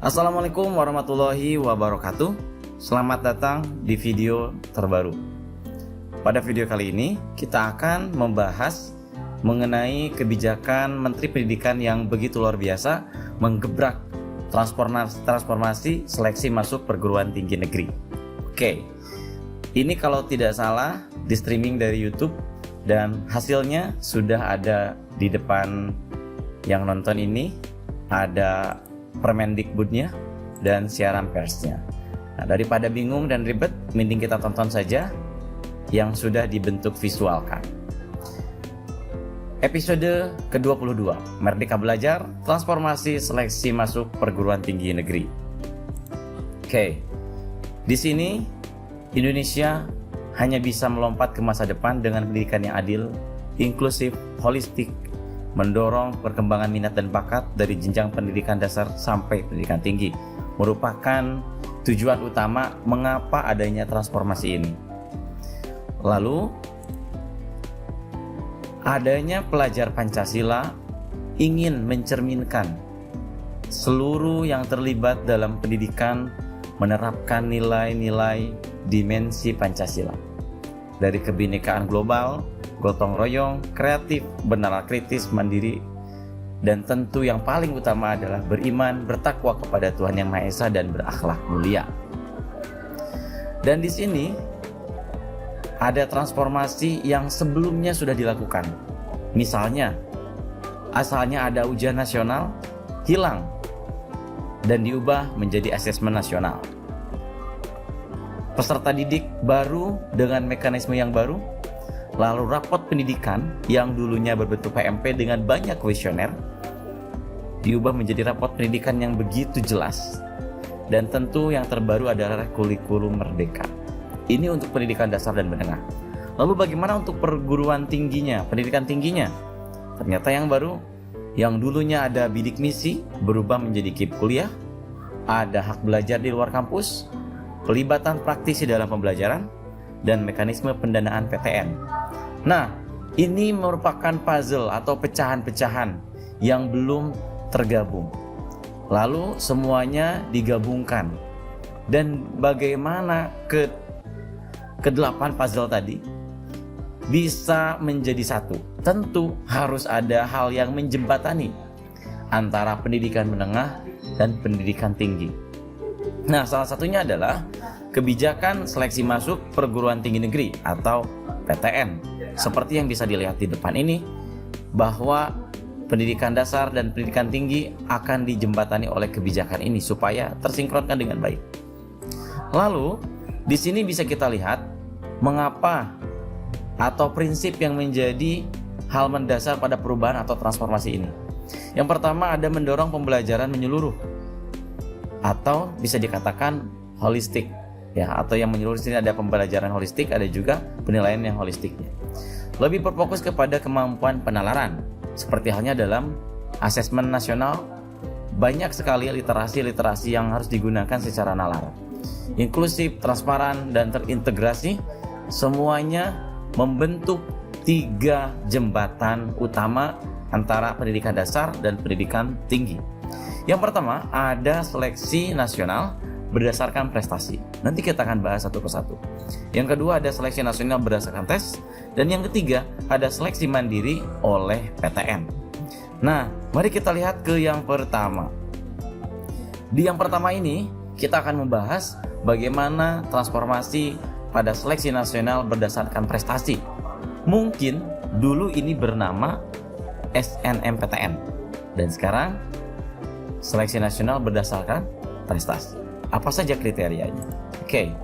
Assalamualaikum warahmatullahi wabarakatuh. Selamat datang di video terbaru. Pada video kali ini kita akan membahas mengenai kebijakan Menteri Pendidikan yang begitu luar biasa menggebrak transformasi seleksi masuk perguruan tinggi negeri. Oke, ini kalau tidak salah di streaming dari YouTube dan hasilnya sudah ada di depan yang nonton ini, ada Permendikbudnya dan siaran persnya. Nah, daripada bingung dan ribet, mending kita tonton saja yang sudah dibentuk visualkan. Episode ke-22, Merdeka Belajar, Transformasi Seleksi Masuk Perguruan Tinggi Negeri. Oke, di sini Indonesia hanya bisa melompat ke masa depan dengan pendidikan yang adil, inklusif, holistik, mendorong perkembangan minat dan bakat dari jenjang pendidikan dasar sampai pendidikan tinggi, merupakan tujuan utama mengapa adanya transformasi ini. Lalu, adanya pelajar Pancasila ingin mencerminkan seluruh yang terlibat dalam pendidikan menerapkan nilai-nilai dimensi Pancasila. Dari kebinekaan global, gotong royong, kreatif, bernalar kritis, mandiri, dan tentu yang paling utama adalah beriman, bertakwa kepada Tuhan Yang Maha Esa dan berakhlak mulia. Dan di sini ada transformasi yang sebelumnya sudah dilakukan. Misalnya, asalnya ada ujian nasional, hilang dan diubah menjadi asesmen nasional. Peserta didik baru dengan mekanisme yang baru, lalu rapot pendidikan yang dulunya berbentuk PMP dengan banyak kuesioner diubah menjadi rapot pendidikan yang begitu jelas. Dan tentu yang terbaru adalah kurikulum merdeka. Ini untuk pendidikan dasar dan menengah. Lalu bagaimana untuk perguruan tingginya, pendidikan tingginya? Ternyata yang baru, yang dulunya ada bidik misi berubah menjadi KIP kuliah, ada hak belajar di luar kampus, pelibatan praktisi dalam pembelajaran, dan mekanisme pendanaan PTN. Nah, ini merupakan puzzle atau pecahan-pecahan yang belum tergabung. Lalu semuanya digabungkan. Dan bagaimana ke-8 puzzle tadi bisa menjadi satu? Tentu harus ada hal yang menjembatani antara pendidikan menengah dan pendidikan tinggi. Nah, salah satunya adalah kebijakan seleksi masuk perguruan tinggi negeri atau PTN. Seperti yang bisa dilihat di depan ini, bahwa pendidikan dasar dan pendidikan tinggi akan dijembatani oleh kebijakan ini supaya tersinkronkan dengan baik. Lalu, di sini bisa kita lihat mengapa atau prinsip yang menjadi hal mendasar pada perubahan atau transformasi ini. Yang pertama ada mendorong pembelajaran menyeluruh atau bisa dikatakan holistik. Ya, atau yang menyeluruh di sini ada pembelajaran holistik, ada juga penilaian yang holistiknya. Lebih berfokus kepada kemampuan penalaran. Seperti halnya dalam asesmen nasional, banyak sekali literasi yang harus digunakan secara nalar. Inklusif, transparan, dan terintegrasi, semuanya membentuk 3 jembatan utama antara pendidikan dasar dan pendidikan tinggi. Yang pertama, ada seleksi nasional berdasarkan prestasi. Nanti kita akan bahas satu persatu. Yang kedua ada seleksi nasional berdasarkan tes. Dan yang ketiga ada seleksi mandiri oleh PTN. Nah, mari kita lihat ke yang pertama. Di yang pertama ini kita akan membahas bagaimana transformasi pada seleksi nasional berdasarkan prestasi. Mungkin dulu ini bernama SNMPTN dan sekarang seleksi nasional berdasarkan prestasi. Apa saja kriterianya? Oke.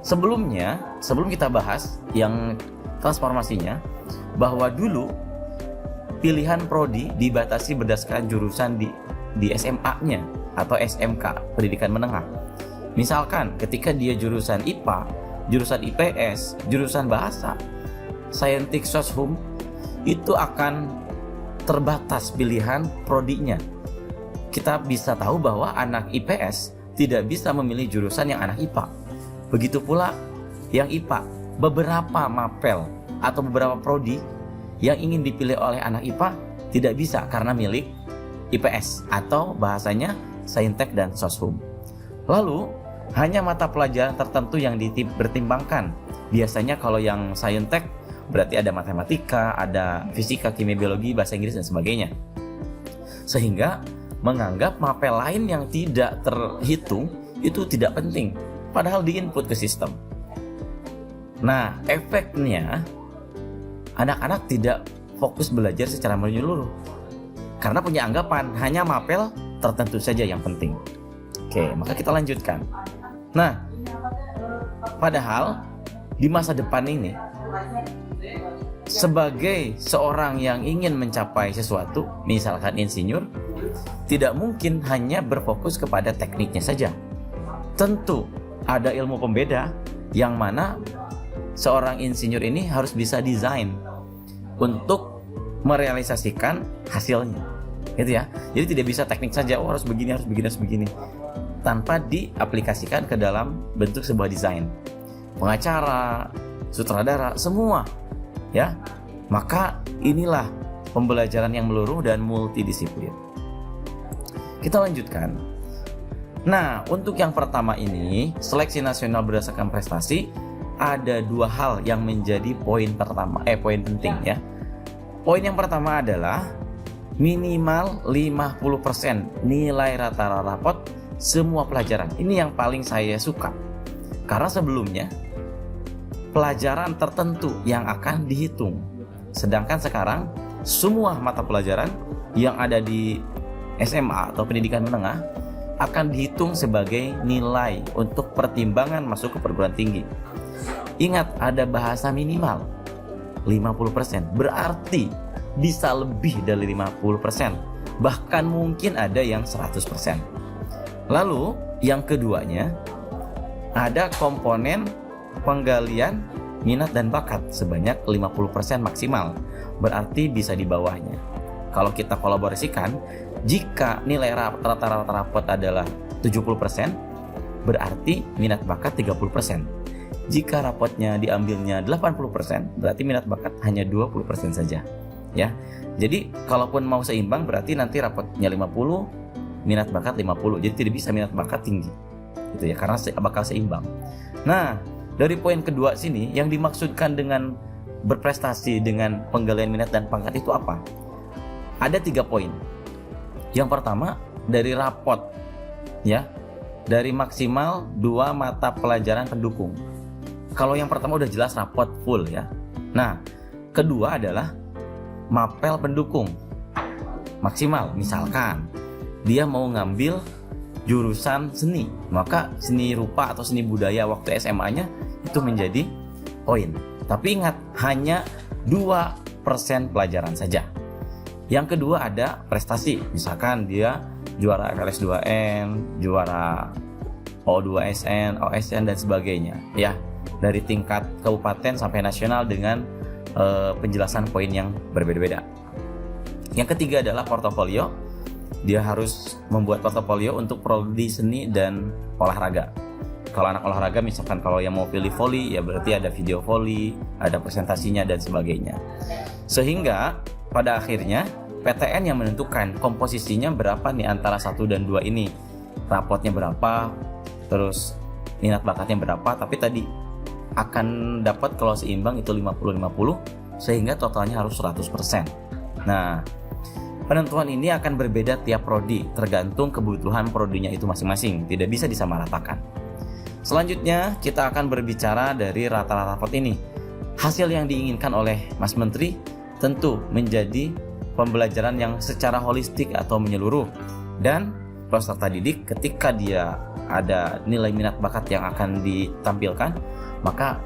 Sebelum kita bahas yang transformasinya, bahwa dulu pilihan prodi dibatasi berdasarkan jurusan di SMA-nya atau SMK, pendidikan menengah. Misalkan ketika dia jurusan IPA, jurusan IPS, jurusan bahasa, saintik soshum, itu akan terbatas pilihan prodinya. Kita bisa tahu bahwa anak IPS tidak bisa memilih jurusan yang anak IPA. Begitu pula yang IPA, beberapa mapel atau beberapa prodi yang ingin dipilih oleh anak IPA tidak bisa karena milik IPS atau bahasanya Saintek, dan Soshum. Lalu, hanya mata pelajaran tertentu yang dipertimbangkan. Biasanya kalau yang Saintek berarti ada matematika, ada fisika, kimia, biologi, bahasa Inggris, dan sebagainya. Sehingga menganggap mapel lain yang tidak terhitung itu tidak penting, padahal diinput ke sistem. Nah, efeknya anak-anak tidak fokus belajar secara menyeluruh karena punya anggapan hanya mapel tertentu saja yang penting. Oke, maka kita lanjutkan. Nah, padahal di masa depan ini, sebagai seorang yang ingin mencapai sesuatu, misalkan insinyur, tidak mungkin hanya berfokus kepada tekniknya saja. Tentu ada ilmu pembeda yang mana seorang insinyur ini harus bisa desain untuk merealisasikan hasilnya, gitu ya. Jadi tidak bisa teknik saja, harus begini, harus begini, harus begini, tanpa diaplikasikan ke dalam bentuk sebuah desain. Pengacara, sutradara, semua, ya. Maka inilah pembelajaran yang menyeluruh dan multidisiplin. Kita lanjutkan. Nah, untuk yang pertama ini, seleksi nasional berdasarkan prestasi, ada dua hal yang menjadi poin penting ya. Poin yang pertama adalah minimal 50% nilai rata-rata rapot semua pelajaran. Ini yang paling saya suka. Karena sebelumnya pelajaran tertentu yang akan dihitung. Sedangkan sekarang semua mata pelajaran yang ada di SMA atau pendidikan menengah akan dihitung sebagai nilai untuk pertimbangan masuk ke perguruan tinggi. Ingat, ada bahasa minimal 50%, berarti bisa lebih dari 50%, bahkan mungkin ada yang 100%. Lalu yang keduanya, ada komponen penggalian minat dan bakat sebanyak 50% maksimal, berarti bisa di bawahnya. Kalau kita kolaborasikan, jika nilai rata-rata rapot adalah 70%, berarti minat bakat 30%. Jika rapotnya diambilnya 80%, berarti minat bakat hanya 20% saja, ya. Jadi kalaupun mau seimbang, berarti nanti rapotnya 50, minat bakat 50. Jadi tidak bisa minat bakat tinggi, gitu ya, karena bakal seimbang. Nah, dari poin kedua sini, yang dimaksudkan dengan berprestasi dengan penggalian minat dan bakat itu apa? Ada 3 poin. Yang pertama, dari rapot, ya, dari maksimal 2 mata pelajaran pendukung. Kalau yang pertama udah jelas rapot full ya. Nah, kedua adalah mapel pendukung maksimal. Misalkan dia mau ngambil jurusan seni, maka seni rupa atau seni budaya waktu SMA-nya itu menjadi poin. Tapi ingat, hanya 2% pelajaran saja. Yang kedua ada prestasi. Misalkan dia juara FLS 2N, juara O2SN, OSN dan sebagainya, ya. Dari tingkat kabupaten sampai nasional dengan penjelasan poin yang berbeda-beda. Yang ketiga adalah portofolio. Dia harus membuat portofolio untuk prodi seni dan olahraga. Kalau anak olahraga, misalkan kalau yang mau pilih voli, ya berarti ada video voli, ada presentasinya dan sebagainya. Sehingga pada akhirnya PTN yang menentukan komposisinya berapa nih antara 1 dan 2 ini. Rapotnya berapa, terus minat bakatnya berapa, tapi tadi akan dapat kalau seimbang itu 50-50, sehingga totalnya harus 100%. Nah, penentuan ini akan berbeda tiap prodi, tergantung kebutuhan prodinya itu masing-masing, tidak bisa disamaratakan. Selanjutnya, kita akan berbicara dari rata-rata rapot ini. Hasil yang diinginkan oleh Mas Menteri tentu menjadi pembelajaran yang secara holistik atau menyeluruh, dan peserta didik ketika dia ada nilai minat bakat yang akan ditampilkan, maka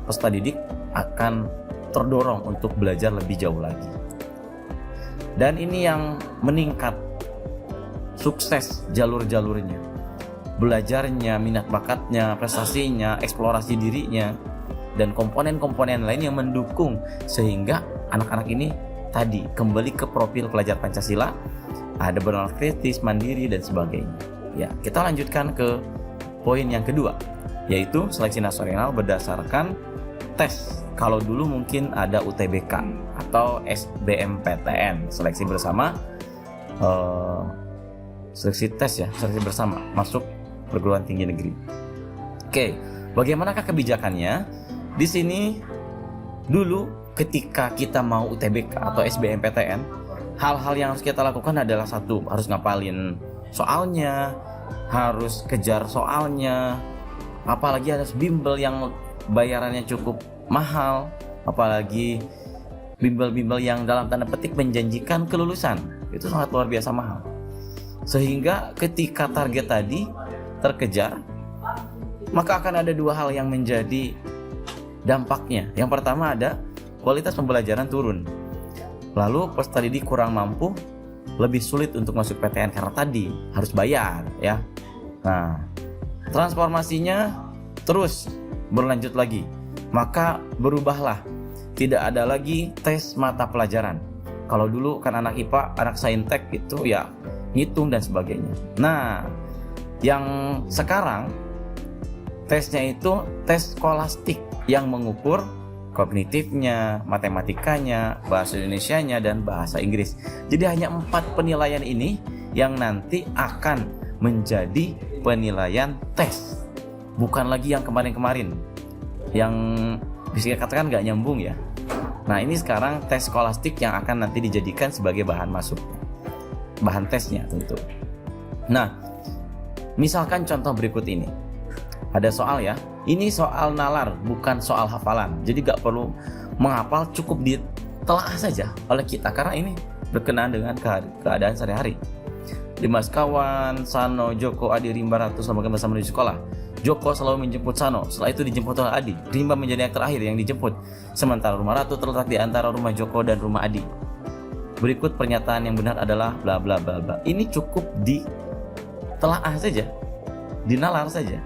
peserta didik akan terdorong untuk belajar lebih jauh lagi. Dan ini yang meningkat sukses jalur-jalurnya, belajarnya, minat bakatnya, prestasinya, eksplorasi dirinya, dan komponen-komponen lain yang mendukung, sehingga anak-anak ini tadi kembali ke profil pelajar Pancasila, ada bernalar kritis, mandiri, dan sebagainya. Ya, kita lanjutkan ke poin yang kedua, yaitu seleksi nasional berdasarkan tes. Kalau dulu mungkin ada UTBK atau SBMPTN, seleksi bersama seleksi tes ya, seleksi bersama masuk perguruan tinggi negeri. Oke, bagaimanakah kebijakannya? Di sini dulu ketika kita mau UTBK atau SBMPTN, hal-hal yang harus kita lakukan adalah satu, harus ngapalin soalnya, harus kejar soalnya, apalagi harus bimbel yang bayarannya cukup mahal, apalagi bimbel-bimbel yang dalam tanda petik menjanjikan kelulusan, itu sangat luar biasa mahal. Sehingga ketika target tadi terkejar, maka akan ada dua hal yang menjadi dampaknya. Yang pertama ada kualitas pembelajaran turun. Lalu peserta didik kurang mampu, lebih sulit untuk masuk PTN karena tadi harus bayar ya. Nah, transformasinya terus berlanjut lagi. Maka berubahlah. Tidak ada lagi tes mata pelajaran. Kalau dulu kan anak IPA, anak saintek itu ya ngitung dan sebagainya. Nah, yang sekarang tesnya itu tes skolastik yang mengukur kognitifnya, matematikanya, bahasa Indonesianya, dan bahasa Inggris. Jadi hanya 4 penilaian ini yang nanti akan menjadi penilaian tes. Bukan lagi yang kemarin-kemarin, yang bisa dikatakan nggak nyambung ya. Nah, ini sekarang tes skolastik yang akan nanti dijadikan sebagai bahan masuk, bahan tesnya tentu. Nah, misalkan contoh berikut ini. Ada soal ya, ini soal nalar, bukan soal hafalan. Jadi gak perlu menghafal, cukup ditelaah saja oleh kita, karena ini berkenaan dengan keadaan sehari-hari. Dimas kawan, Sano, Joko, Adi, Rimba, Ratu selama bersama di sekolah. Joko selalu menjemput Sano, setelah itu dijemput oleh Adi. Rimba menjadi yang terakhir yang dijemput. Sementara rumah Ratu terletak di antara rumah Joko dan rumah Adi. Berikut pernyataan yang benar adalah bla bla bla bla. Ini cukup ditelaah saja, dinalar saja.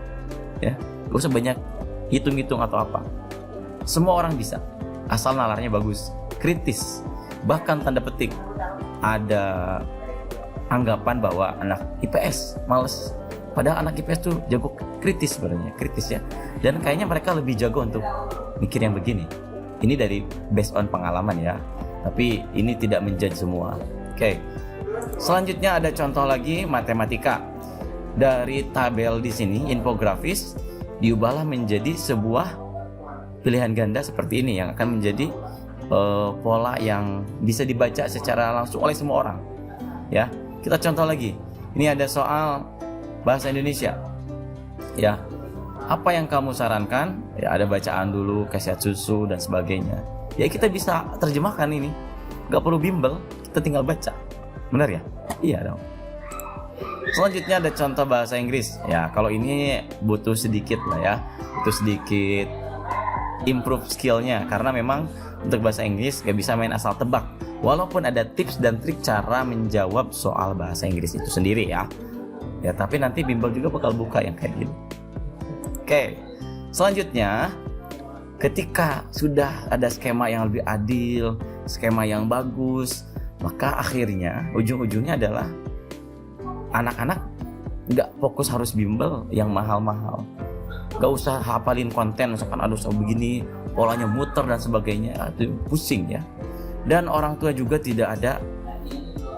Ya, gak usah banyak hitung-hitung atau apa. Semua orang bisa, asal nalarnya bagus, kritis. Bahkan tanda petik ada anggapan bahwa anak IPS males, padahal anak IPS tuh jago kritis sebenarnya, kritis ya. Dan kayaknya mereka lebih jago untuk mikir yang begini. Ini dari based on pengalaman ya, tapi ini tidak menjudge semua. Oke. Selanjutnya ada contoh lagi matematika. Dari tabel di sini, infografis diubahlah menjadi sebuah pilihan ganda seperti ini yang akan menjadi pola yang bisa dibaca secara langsung oleh semua orang. Ya, kita contoh lagi. Ini ada soal bahasa Indonesia. Ya, apa yang kamu sarankan? Ya, ada bacaan dulu, khasiat susu dan sebagainya. Ya, kita bisa terjemahkan ini. Gak perlu bimbel, kita tinggal baca. Benar ya? Iya dong. Selanjutnya ada contoh bahasa Inggris. Ya, kalau ini butuh sedikit lah ya, butuh sedikit improve skillnya, karena memang untuk bahasa Inggris gak bisa main asal tebak. Walaupun ada tips dan trik cara menjawab soal bahasa Inggris itu sendiri ya. Ya, tapi nanti bimbel juga bakal buka yang kayak gini. Oke, selanjutnya ketika sudah ada skema yang lebih adil, skema yang bagus, maka akhirnya ujung-ujungnya adalah anak-anak nggak fokus harus bimbel yang mahal-mahal, nggak usah hafalin konten, misalkan aduh begini polanya muter dan sebagainya, itu pusing ya. Dan orang tua juga tidak ada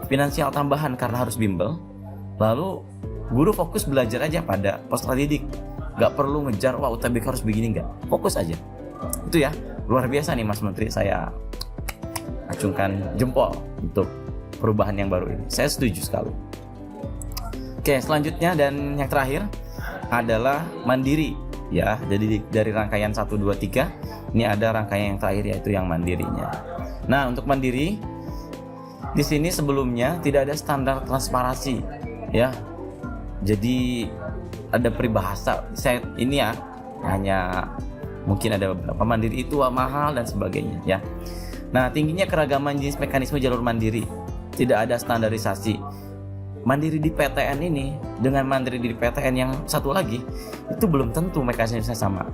finansial tambahan karena harus bimbel. Lalu guru fokus belajar aja pada peserta didik, nggak perlu ngejar wah UTBK harus begini, nggak, fokus aja. Itu ya, luar biasa nih Mas Menteri, saya acungkan jempol untuk perubahan yang baru ini, saya setuju sekali. Oke, selanjutnya dan yang terakhir adalah mandiri ya. Jadi dari rangkaian 1, 2, 3 ini ada rangkaian yang terakhir, yaitu yang mandirinya. Nah, untuk mandiri di sini sebelumnya tidak ada standar transparansi ya. Jadi ada peribahasa saya ini ya, hanya mungkin ada beberapa mandiri itu mahal dan sebagainya ya. Nah, tingginya keragaman jenis mekanisme jalur mandiri, tidak ada standarisasi. Mandiri di PTN ini dengan mandiri di PTN yang satu lagi itu belum tentu mekanismenya sama.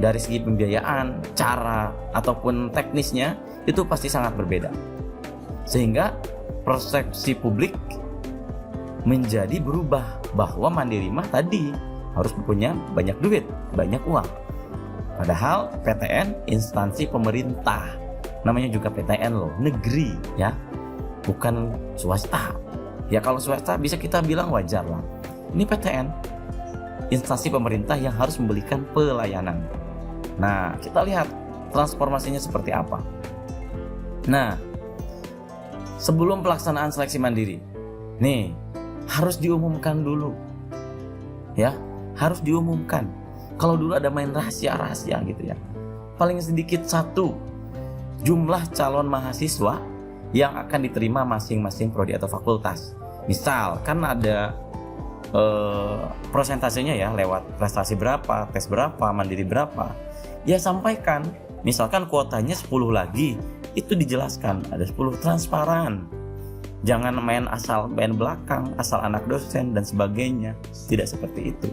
Dari segi pembiayaan, cara ataupun teknisnya itu pasti sangat berbeda. Sehingga persepsi publik menjadi berubah bahwa mandiri mah tadi harus punya banyak duit, banyak uang. Padahal PTN instansi pemerintah, namanya juga PTN loh, negeri ya, bukan swasta. Ya kalau swasta bisa kita bilang wajar lah. Ini PTN, instansi pemerintah yang harus memberikan pelayanan. Nah, kita lihat transformasinya seperti apa. Nah, sebelum pelaksanaan seleksi mandiri, nih harus diumumkan dulu. Ya, harus diumumkan. Kalau dulu ada main rahasia-rahasia gitu ya. Paling sedikit 1 jumlah calon mahasiswa yang akan diterima masing-masing prodi atau fakultas. Misal kan ada prosentasenya ya, lewat prestasi berapa, tes berapa, mandiri berapa. Ya sampaikan, misalkan kuotanya 10 lagi, itu dijelaskan ada 10, transparan. Jangan main asal main belakang, asal anak dosen dan sebagainya. Tidak seperti itu.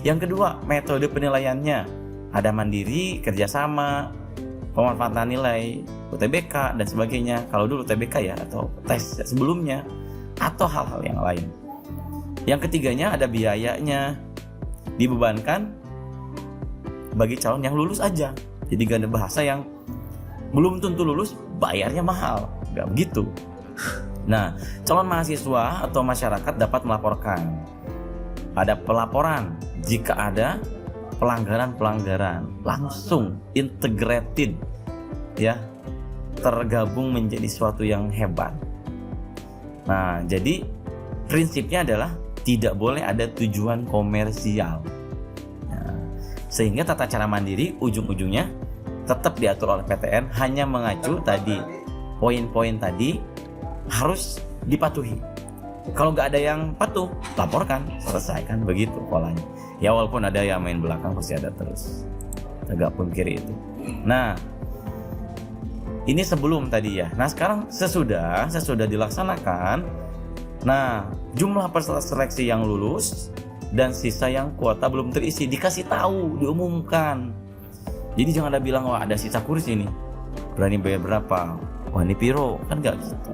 Yang kedua, metode penilaiannya. Ada mandiri, kerjasama, pemanfaatan nilai, UTBK dan sebagainya. Kalau dulu UTBK ya, atau tes sebelumnya, atau hal-hal yang lain. Yang ketiganya ada biayanya, dibebankan bagi calon yang lulus aja. Jadi gak ada bahasa yang belum tentu lulus bayarnya mahal, gak begitu. Nah, calon mahasiswa atau masyarakat dapat melaporkan. Ada pelaporan jika ada pelanggaran-pelanggaran, langsung integrated ya, tergabung menjadi suatu yang hebat. Nah, jadi prinsipnya adalah tidak boleh ada tujuan komersial. Nah, sehingga tata cara mandiri ujung-ujungnya tetap diatur oleh PTN, hanya mengacu tadi poin-poin tadi harus dipatuhi. Kalau nggak ada yang patuh, laporkan, selesaikan, begitu polanya. Ya walaupun ada yang main belakang pasti ada terus, agak pungkiri itu. Nah, ini sebelum tadi ya. Nah sekarang sesudah dilaksanakan. Nah, jumlah peserta seleksi yang lulus dan sisa yang kuota belum terisi dikasih tahu, diumumkan. Jadi jangan ada bilang wah ada sisa kursi nih, berani bayar berapa? Wah ini piro, kan nggak gitu.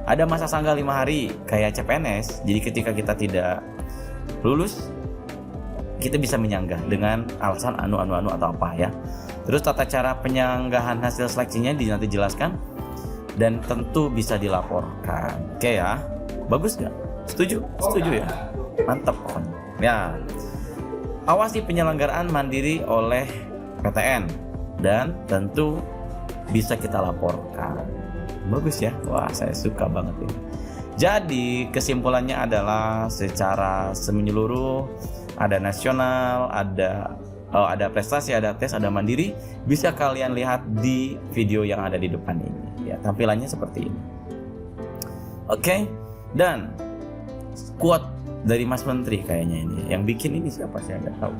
Ada masa sanggah 5 hari kayak CPNS. Jadi ketika kita tidak lulus, kita bisa menyanggah dengan alasan anu atau apa ya. Terus tata cara penyanggahan hasil seleksinya nanti jelaskan dan tentu bisa dilaporkan. Oke ya. Bagus nggak? Setuju? Setuju ya? Mantap pokoknya. Ya. Awasi penyelenggaraan mandiri oleh PTN dan tentu bisa kita laporkan. Bagus ya? Wah, saya suka banget ini. Jadi kesimpulannya adalah secara menyeluruh ada nasional, ada prestasi, ada tes, ada mandiri. Bisa kalian lihat di video yang ada di depan ini. Ya, tampilannya seperti ini. Oke. Dan quote dari Mas Menteri kayaknya ini. Yang bikin ini siapa saya nggak tahu.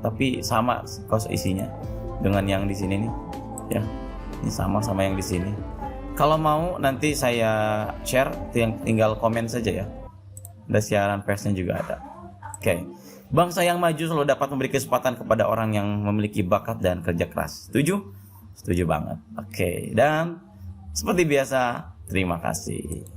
Tapi sama kos isinya dengan yang di sini nih. Ya, ini sama yang di sini. Kalau mau nanti saya share, tinggal komen saja ya. Ada siaran persnya juga ada. Oke. Bangsa yang maju selalu dapat memberi kesempatan kepada orang yang memiliki bakat dan kerja keras. Setuju? Setuju banget. Oke. Dan seperti biasa, terima kasih.